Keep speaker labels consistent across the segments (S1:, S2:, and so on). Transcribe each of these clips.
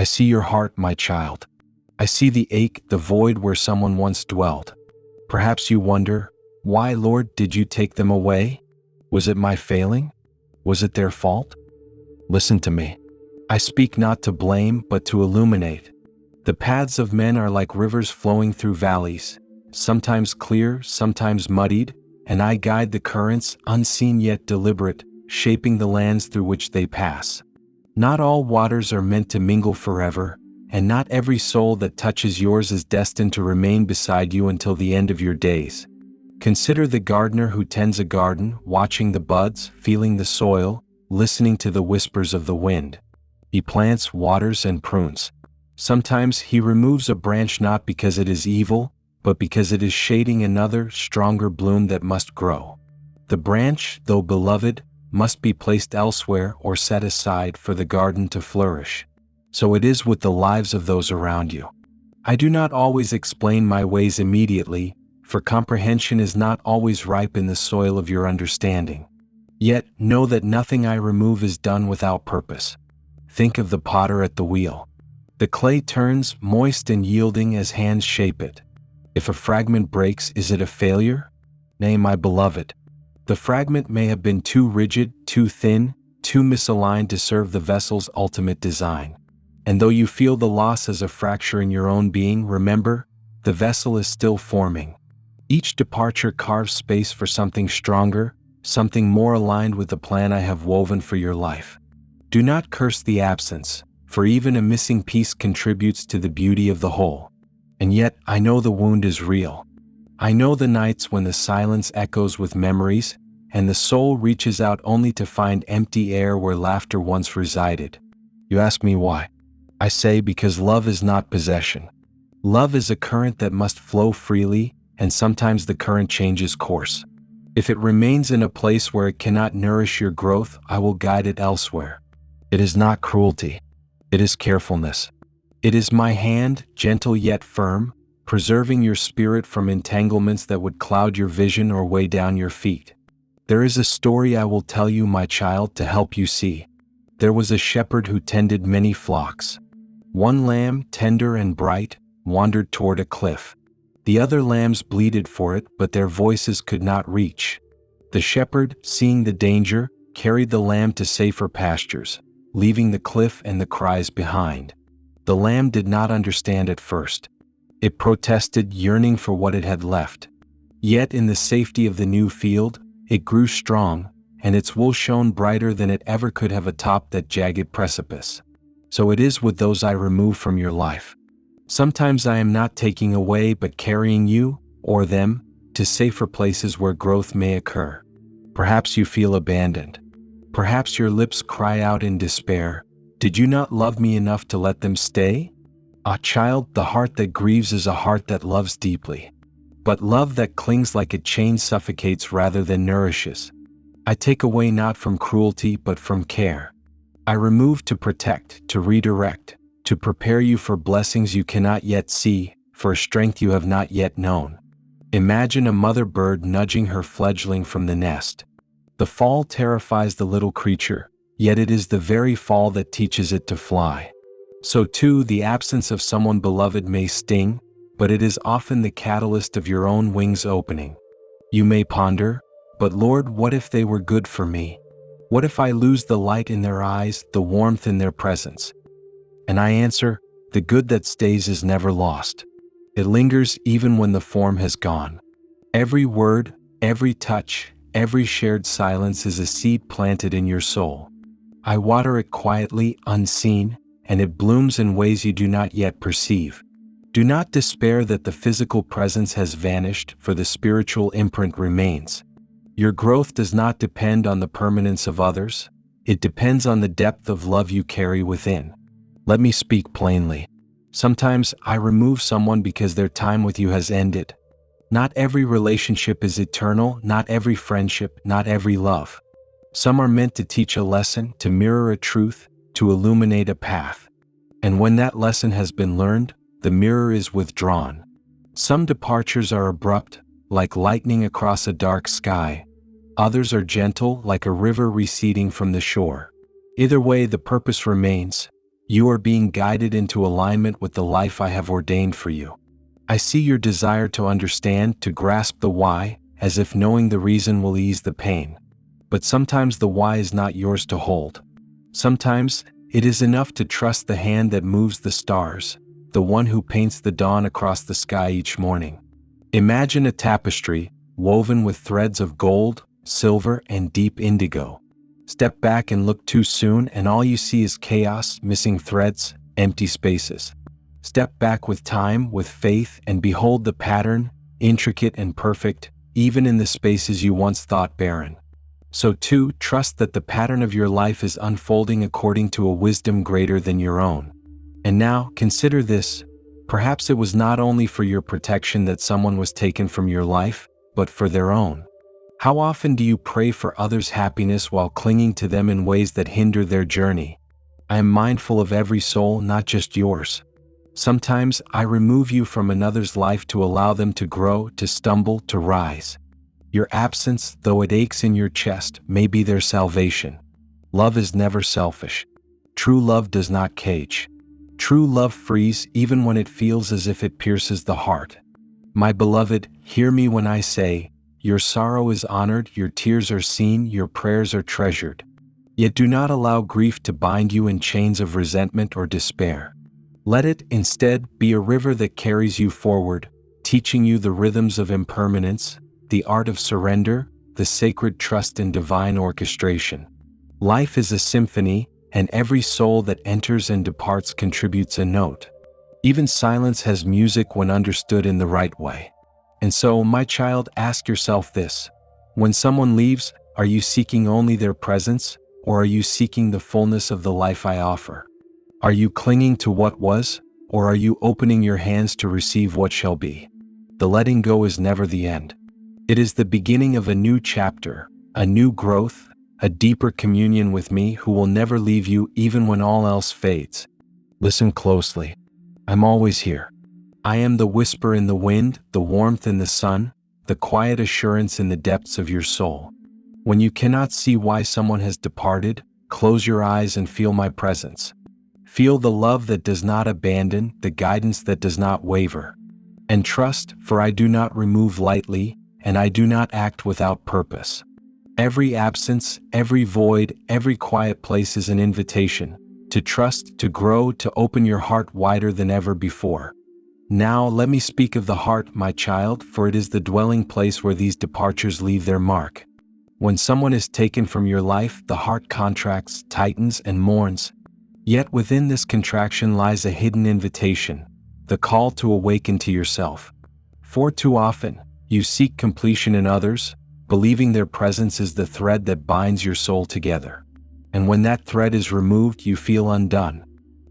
S1: I see your heart, my child. I see the ache, the void where someone once dwelt. Perhaps you wonder, why, Lord, did you take them away? Was it my failing? Was it their fault? Listen to me. I speak not to blame, but to illuminate. The paths of men are like rivers flowing through valleys, sometimes clear, sometimes muddied, and I guide the currents, unseen yet deliberate, shaping the lands through which they pass. Not all waters are meant to mingle forever, and not every soul that touches yours is destined to remain beside you until the end of your days. Consider the gardener who tends a garden, watching the buds, feeling the soil, listening to the whispers of the wind. He plants, waters, and prunes. Sometimes he removes a branch not because it is evil, but because it is shading another, stronger bloom that must grow. The branch, though beloved, must be placed elsewhere or set aside for the garden to flourish. So it is with the lives of those around you. I do not always explain my ways immediately, for comprehension is not always ripe in the soil of your understanding. Yet, know that nothing I remove is done without purpose. Think of the potter at the wheel. The clay turns, moist and yielding as hands shape it. If a fragment breaks, is it a failure? Nay, my beloved. The fragment may have been too rigid, too thin, too misaligned to serve the vessel's ultimate design. And though you feel the loss as a fracture in your own being, remember, the vessel is still forming. Each departure carves space for something stronger, something more aligned with the plan I have woven for your life. Do not curse the absence, for even a missing piece contributes to the beauty of the whole. And yet, I know the wound is real. I know the nights when the silence echoes with memories, and the soul reaches out only to find empty air where laughter once resided. You ask me why? I say because love is not possession. Love is a current that must flow freely, and sometimes the current changes course. If it remains in a place where it cannot nourish your growth, I will guide it elsewhere. It is not cruelty. It is carefulness. It is my hand, gentle yet firm, preserving your spirit from entanglements that would cloud your vision or weigh down your feet. There is a story I will tell you, my child, to help you see. There was a shepherd who tended many flocks. One lamb, tender and bright, wandered toward a cliff. The other lambs bleated for it, but their voices could not reach. The shepherd, seeing the danger, carried the lamb to safer pastures, leaving the cliff and the cries behind. The lamb did not understand at first. It protested, yearning for what it had left. Yet in the safety of the new field, it grew strong, and its wool shone brighter than it ever could have atop that jagged precipice. So it is with those I remove from your life. Sometimes I am not taking away but carrying you, or them, to safer places where growth may occur. Perhaps you feel abandoned. Perhaps your lips cry out in despair, "Did you not love me enough to let them stay?" Ah, child, the heart that grieves is a heart that loves deeply. But love that clings like a chain suffocates rather than nourishes. I take away not from cruelty but from care. I remove to protect, to redirect, to prepare you for blessings you cannot yet see, for a strength you have not yet known. Imagine a mother bird nudging her fledgling from the nest. The fall terrifies the little creature, yet it is the very fall that teaches it to fly. So too, the absence of someone beloved may sting, but it is often the catalyst of your own wings opening. You may ponder, but Lord, what if they were good for me? What if I lose the light in their eyes, the warmth in their presence? And I answer, the good that stays is never lost. It lingers even when the form has gone. Every word, every touch, every shared silence is a seed planted in your soul. I water it quietly, unseen, and it blooms in ways you do not yet perceive. Do not despair that the physical presence has vanished, for the spiritual imprint remains. Your growth does not depend on the permanence of others. It depends on the depth of love you carry within. Let me speak plainly. Sometimes I remove someone because their time with you has ended. Not every relationship is eternal, not every friendship, not every love. Some are meant to teach a lesson, to mirror a truth, to illuminate a path. And when that lesson has been learned, the mirror is withdrawn. Some departures are abrupt, like lightning across a dark sky. Others are gentle, like a river receding from the shore. Either way, the purpose remains. You are being guided into alignment with the life I have ordained for you. I see your desire to understand, to grasp the why, as if knowing the reason will ease the pain. But sometimes the why is not yours to hold. Sometimes it is enough to trust the hand that moves the stars, the one who paints the dawn across the sky each morning. Imagine a tapestry woven with threads of gold, silver, and deep indigo. Step back and look too soon, and all you see is chaos, missing threads, empty spaces. Step back with time, with faith, and behold the pattern, intricate and perfect, even in the spaces you once thought barren. So too, trust that the pattern of your life is unfolding according to a wisdom greater than your own. And now, consider this. Perhaps it was not only for your protection that someone was taken from your life, but for their own. How often do you pray for others' happiness while clinging to them in ways that hinder their journey? I am mindful of every soul, not just yours. Sometimes I remove you from another's life to allow them to grow, to stumble, to rise. Your absence, though it aches in your chest, may be their salvation. Love is never selfish. True love does not cage. True love frees even when it feels as if it pierces the heart. My beloved, hear me when I say, your sorrow is honored, your tears are seen, your prayers are treasured. Yet do not allow grief to bind you in chains of resentment or despair. Let it, instead, be a river that carries you forward, teaching you the rhythms of impermanence, the art of surrender, the sacred trust in divine orchestration. Life is a symphony, and every soul that enters and departs contributes a note. Even silence has music when understood in the right way. And so, my child, ask yourself this. When someone leaves, are you seeking only their presence, or are you seeking the fullness of the life I offer? Are you clinging to what was, or are you opening your hands to receive what shall be? The letting go is never the end. It is the beginning of a new chapter, a new growth, a deeper communion with me who will never leave you even when all else fades. Listen closely. I'm always here. I am the whisper in the wind, the warmth in the sun, the quiet assurance in the depths of your soul. When you cannot see why someone has departed, close your eyes and feel my presence. Feel the love that does not abandon, the guidance that does not waver. And trust, for I do not remove lightly, and I do not act without purpose. Every absence, every void, every quiet place is an invitation to trust, to grow, to open your heart wider than ever before. Now let me speak of the heart, my child, for it is the dwelling place where these departures leave their mark. When someone is taken from your life, the heart contracts, tightens, and mourns. Yet within this contraction lies a hidden invitation, the call to awaken to yourself. For too often, you seek completion in others, believing their presence is the thread that binds your soul together. And when that thread is removed, you feel undone.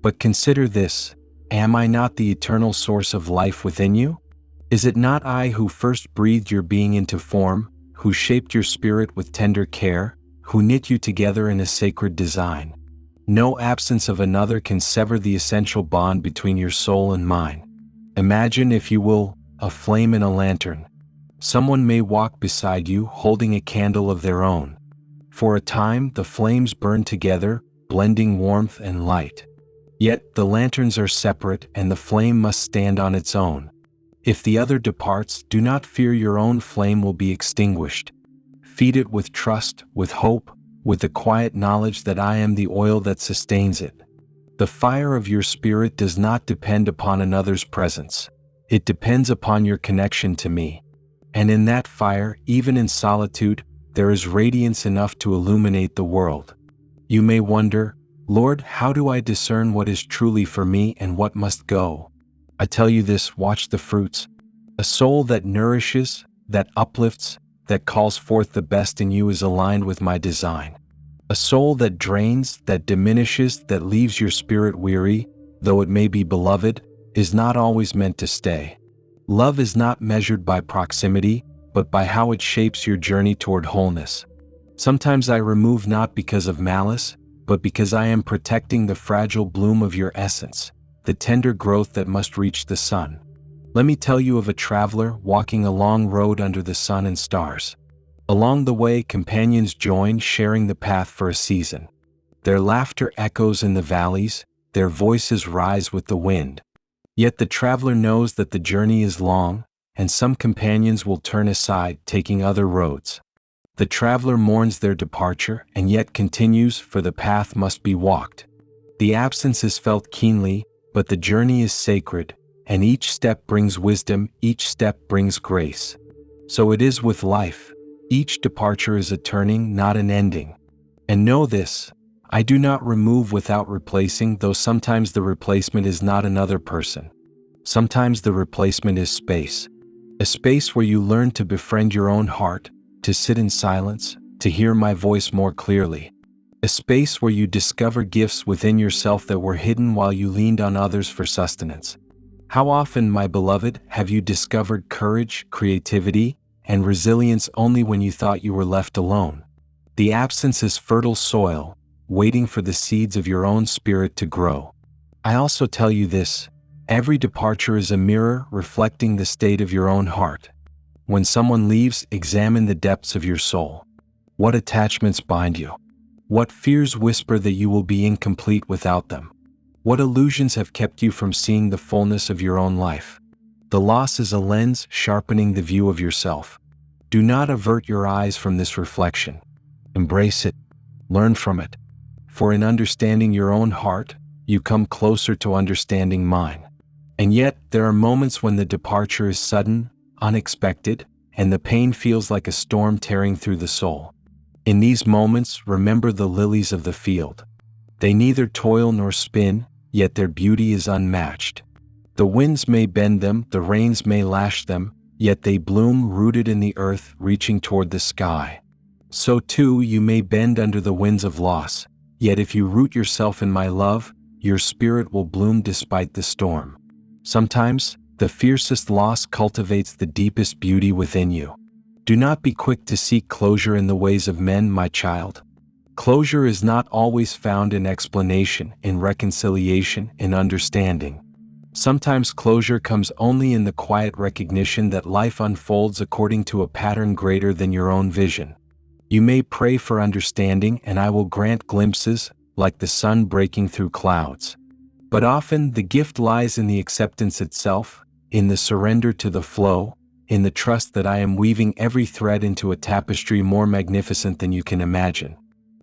S1: But consider this. Am I not the eternal source of life within you? Is it not I who first breathed your being into form, who shaped your spirit with tender care, who knit you together in a sacred design? No absence of another can sever the essential bond between your soul and mine. Imagine, if you will, a flame in a lantern. Someone may walk beside you holding a candle of their own. For a time, the flames burn together, blending warmth and light. Yet the lanterns are separate and the flame must stand on its own. If the other departs, do not fear your own flame will be extinguished. Feed it with trust, with hope, with the quiet knowledge that I am the oil that sustains it. The fire of your spirit does not depend upon another's presence. It depends upon your connection to me. And in that fire, even in solitude, there is radiance enough to illuminate the world. You may wonder, Lord, how do I discern what is truly for me and what must go? I tell you this, watch the fruits. A soul that nourishes, that uplifts, that calls forth the best in you is aligned with my design. A soul that drains, that diminishes, that leaves your spirit weary, though it may be beloved, is not always meant to stay. Love is not measured by proximity, but by how it shapes your journey toward wholeness. Sometimes I remove not because of malice, but because I am protecting the fragile bloom of your essence, the tender growth that must reach the sun. Let me tell you of a traveler walking a long road under the sun and stars. Along the way, companions join, sharing the path for a season. Their laughter echoes in the valleys, their voices rise with the wind. Yet the traveler knows that the journey is long, and some companions will turn aside, taking other roads. The traveler mourns their departure and yet continues, for the path must be walked. The absence is felt keenly, but the journey is sacred, and each step brings wisdom, each step brings grace. So it is with life. Each departure is a turning, not an ending. And know this, I do not remove without replacing, though sometimes the replacement is not another person. Sometimes the replacement is space. A space where you learn to befriend your own heart, to sit in silence, to hear my voice more clearly. A space where you discover gifts within yourself that were hidden while you leaned on others for sustenance. How often, my beloved, have you discovered courage, creativity, and resilience only when you thought you were left alone? The absence is fertile soil, waiting for the seeds of your own spirit to grow. I also tell you this, every departure is a mirror reflecting the state of your own heart. When someone leaves, examine the depths of your soul. What attachments bind you? What fears whisper that you will be incomplete without them? What illusions have kept you from seeing the fullness of your own life? The loss is a lens sharpening the view of yourself. Do not avert your eyes from this reflection. Embrace it. Learn from it. For in understanding your own heart, you come closer to understanding mine. And yet, there are moments when the departure is sudden, unexpected, and the pain feels like a storm tearing through the soul. In these moments, remember the lilies of the field. They neither toil nor spin, yet their beauty is unmatched. The winds may bend them, the rains may lash them, yet they bloom rooted in the earth, reaching toward the sky. So too you may bend under the winds of loss, yet if you root yourself in my love, your spirit will bloom despite the storm. Sometimes, the fiercest loss cultivates the deepest beauty within you. Do not be quick to seek closure in the ways of men, my child. Closure is not always found in explanation, in reconciliation, in understanding. Sometimes closure comes only in the quiet recognition that life unfolds according to a pattern greater than your own vision. You may pray for understanding, and I will grant glimpses, like the sun breaking through clouds. But often the gift lies in the acceptance itself, in the surrender to the flow, in the trust that I am weaving every thread into a tapestry more magnificent than you can imagine.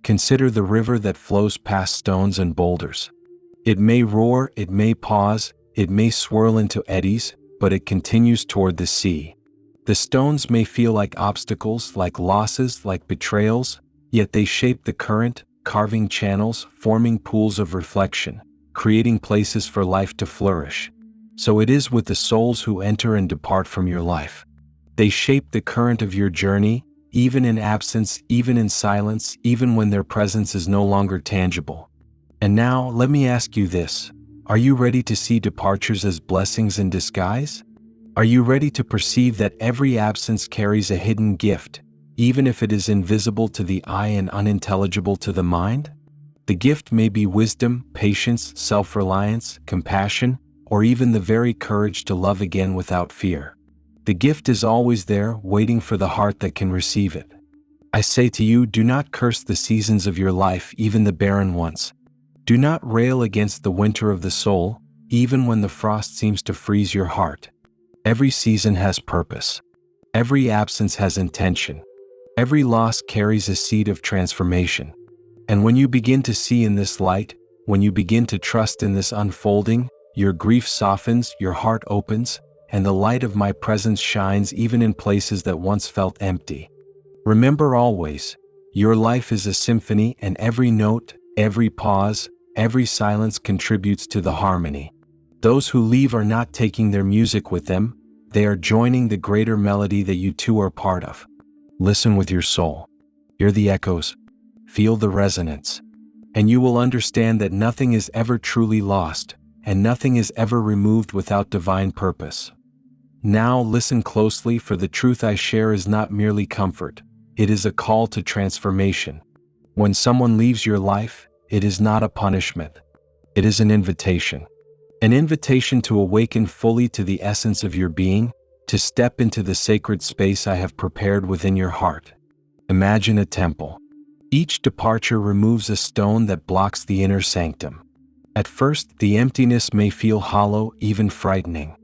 S1: Consider the river that flows past stones and boulders. It may roar, it may pause, it may swirl into eddies, but it continues toward the sea. The stones may feel like obstacles, like losses, like betrayals, yet they shape the current, carving channels, forming pools of reflection, creating places for life to flourish. So it is with the souls who enter and depart from your life. They shape the current of your journey, even in absence, even in silence, even when their presence is no longer tangible. And now, let me ask you this. Are you ready to see departures as blessings in disguise? Are you ready to perceive that every absence carries a hidden gift, even if it is invisible to the eye and unintelligible to the mind? The gift may be wisdom, patience, self-reliance, compassion, or even the very courage to love again without fear. The gift is always there, waiting for the heart that can receive it. I say to you, do not curse the seasons of your life, even the barren ones. Do not rail against the winter of the soul, even when the frost seems to freeze your heart. Every season has purpose. Every absence has intention. Every loss carries a seed of transformation. And when you begin to see in this light, when you begin to trust in this unfolding, your grief softens, your heart opens, and the light of my presence shines even in places that once felt empty. Remember always, your life is a symphony, and every note, every pause, every silence contributes to the harmony. Those who leave are not taking their music with them, they are joining the greater melody that you too are part of. Listen with your soul. Hear the echoes. Feel the resonance. And you will understand that nothing is ever truly lost, and nothing is ever removed without divine purpose. Now listen closely, for the truth I share is not merely comfort, it is a call to transformation. When someone leaves your life, it is not a punishment. It is an invitation. An invitation to awaken fully to the essence of your being, to step into the sacred space I have prepared within your heart. Imagine a temple. Each departure removes a stone that blocks the inner sanctum. At first, the emptiness may feel hollow, even frightening.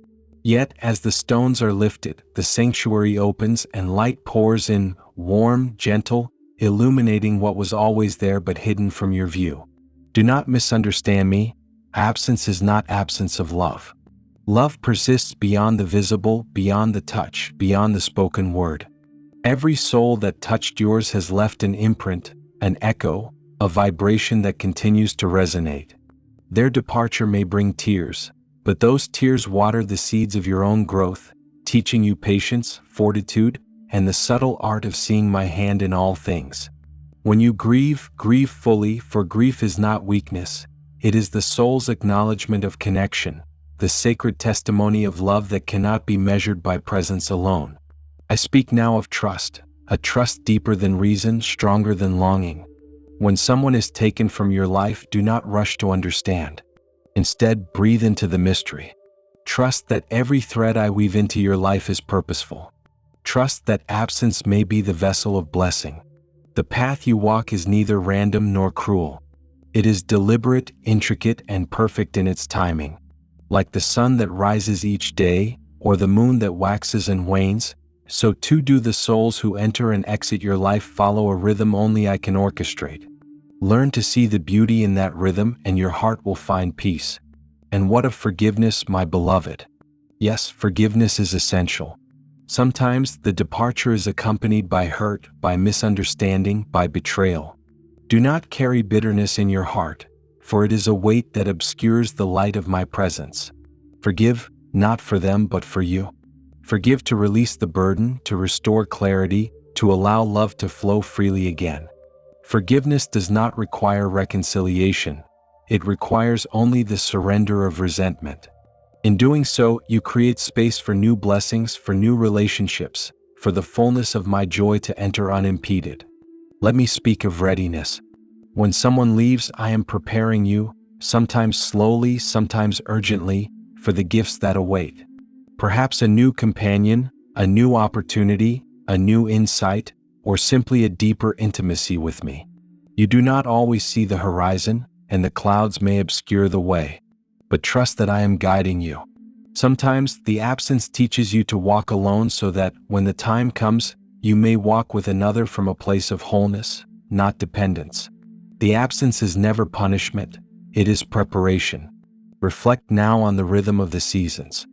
S1: Yet, as the stones are lifted, the sanctuary opens and light pours in, warm, gentle, illuminating what was always there but hidden from your view. Do not misunderstand me. Absence is not absence of love. Love persists beyond the visible, beyond the touch, beyond the spoken word. Every soul that touched yours has left an imprint, an echo, a vibration that continues to resonate. Their departure may bring tears, but those tears water the seeds of your own growth, teaching you patience, fortitude, and the subtle art of seeing my hand in all things. When you grieve, grieve fully, for grief is not weakness. It is the soul's acknowledgement of connection, the sacred testimony of love that cannot be measured by presence alone. I speak now of trust, a trust deeper than reason, stronger than longing. When someone is taken from your life, do not rush to understand. Instead, breathe into the mystery. Trust that every thread I weave into your life is purposeful. Trust that absence may be the vessel of blessing. The path you walk is neither random nor cruel. It is deliberate, intricate, and perfect in its timing. Like the sun that rises each day, or the moon that waxes and wanes, so too do the souls who enter and exit your life follow a rhythm only I can orchestrate. Learn to see the beauty in that rhythm and your heart will find peace. And what of forgiveness, my beloved? Yes, forgiveness is essential. Sometimes the departure is accompanied by hurt, by misunderstanding, by betrayal. Do not carry bitterness in your heart, for it is a weight that obscures the light of my presence. Forgive, not for them but for you. Forgive to release the burden, to restore clarity, to allow love to flow freely again. Forgiveness does not require reconciliation. It requires only the surrender of resentment. In doing so, you create space for new blessings, for new relationships, for the fullness of my joy to enter unimpeded. Let me speak of readiness. When someone leaves, I am preparing you, sometimes slowly, sometimes urgently, for the gifts that await. Perhaps a new companion, a new opportunity, a new insight, or simply a deeper intimacy with me. You do not always see the horizon, and the clouds may obscure the way. But trust that I am guiding you. Sometimes the absence teaches you to walk alone so that, when the time comes, you may walk with another from a place of wholeness, not dependence. The absence is never punishment, it is preparation. Reflect now on the rhythm of the seasons.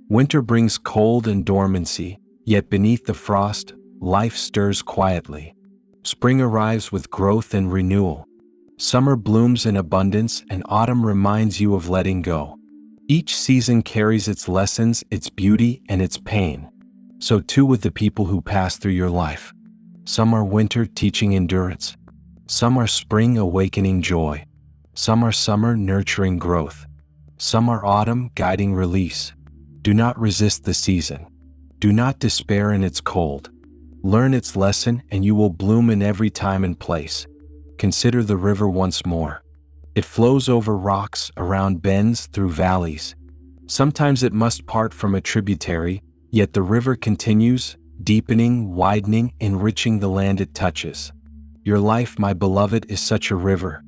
S1: Winter brings cold and dormancy, yet beneath the frost, life stirs quietly. Spring arrives with growth and renewal. Summer blooms in abundance, and autumn reminds you of letting go. Each season carries its lessons, its beauty, and its pain. So too with the people who pass through your life. Some are winter, teaching endurance. Some are spring, awakening joy. Some are summer, nurturing growth. Some are autumn, guiding release. Do not resist the season. Do not despair in its cold. Learn its lesson, and you will bloom in every time and place. Consider the river once more. It flows over rocks, around bends, through valleys. Sometimes it must part from a tributary, yet the river continues, deepening, widening, enriching the land it touches. Your life, my beloved, is such a river.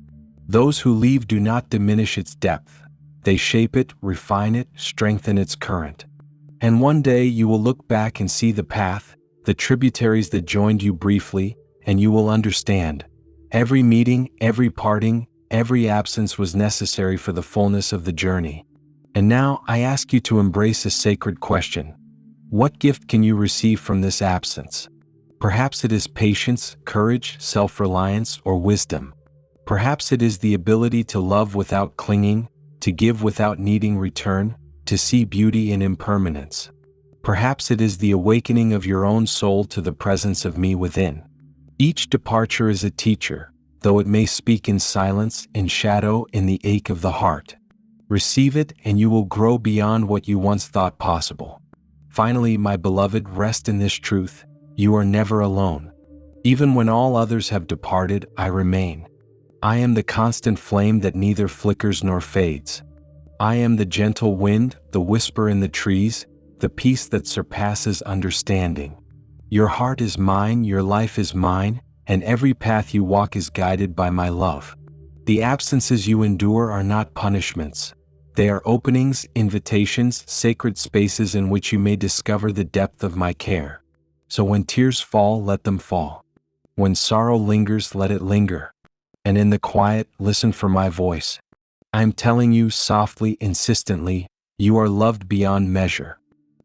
S1: Those who leave do not diminish its depth. They shape it, refine it, strengthen its current. And one day you will look back and see the path, the tributaries that joined you briefly, and you will understand. Every meeting, every parting, every absence was necessary for the fullness of the journey. And now I ask you to embrace a sacred question. What gift can you receive from this absence? Perhaps it is patience, courage, self-reliance, or wisdom. Perhaps it is the ability to love without clinging, to give without needing return, to see beauty in impermanence. Perhaps it is the awakening of your own soul to the presence of me within. Each departure is a teacher, though it may speak in silence, in shadow, in the ache of the heart. Receive it, and you will grow beyond what you once thought possible. Finally, my beloved, rest in this truth. You are never alone. Even when all others have departed, I remain. I am the constant flame that neither flickers nor fades. I am the gentle wind, the whisper in the trees, the peace that surpasses understanding. Your heart is mine, your life is mine, and every path you walk is guided by my love. The absences you endure are not punishments. They are openings, invitations, sacred spaces in which you may discover the depth of my care. So when tears fall, let them fall. When sorrow lingers, let it linger. And in the quiet, listen for my voice. I am telling you softly, insistently, you are loved beyond measure.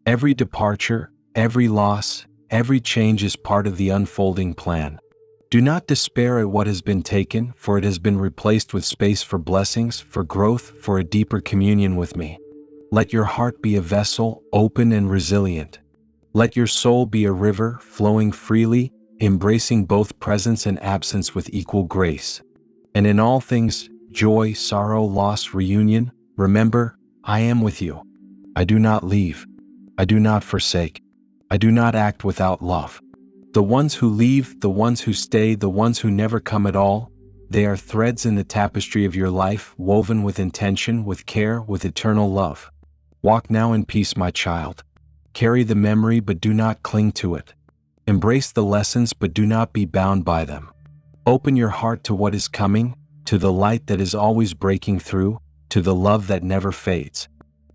S1: Every departure, every loss, every change is part of the unfolding plan. Do not despair at what has been taken, for it has been replaced with space for blessings, for growth, for a deeper communion with me. Let your heart be a vessel, open and resilient. Let your soul be a river, flowing freely, embracing both presence and absence with equal grace. And in all things, joy, sorrow, loss, reunion, remember, I am with you. I do not leave. I do not forsake. I do not act without love. The ones who leave, the ones who stay, the ones who never come at all, they are threads in the tapestry of your life, woven with intention, with care, with eternal love. Walk now in peace, my child. Carry the memory, but do not cling to it. Embrace the lessons, but do not be bound by them. Open your heart to what is coming, to the light that is always breaking through, to the love that never fades.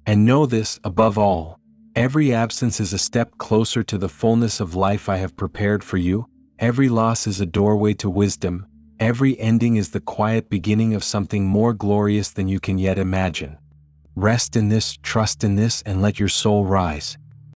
S1: And know this, above all, every absence is a step closer to the fullness of life I have prepared for you. Every loss is a doorway to wisdom. Every ending is the quiet beginning of something more glorious than you can yet imagine. Rest in this, trust in this, and let your soul rise.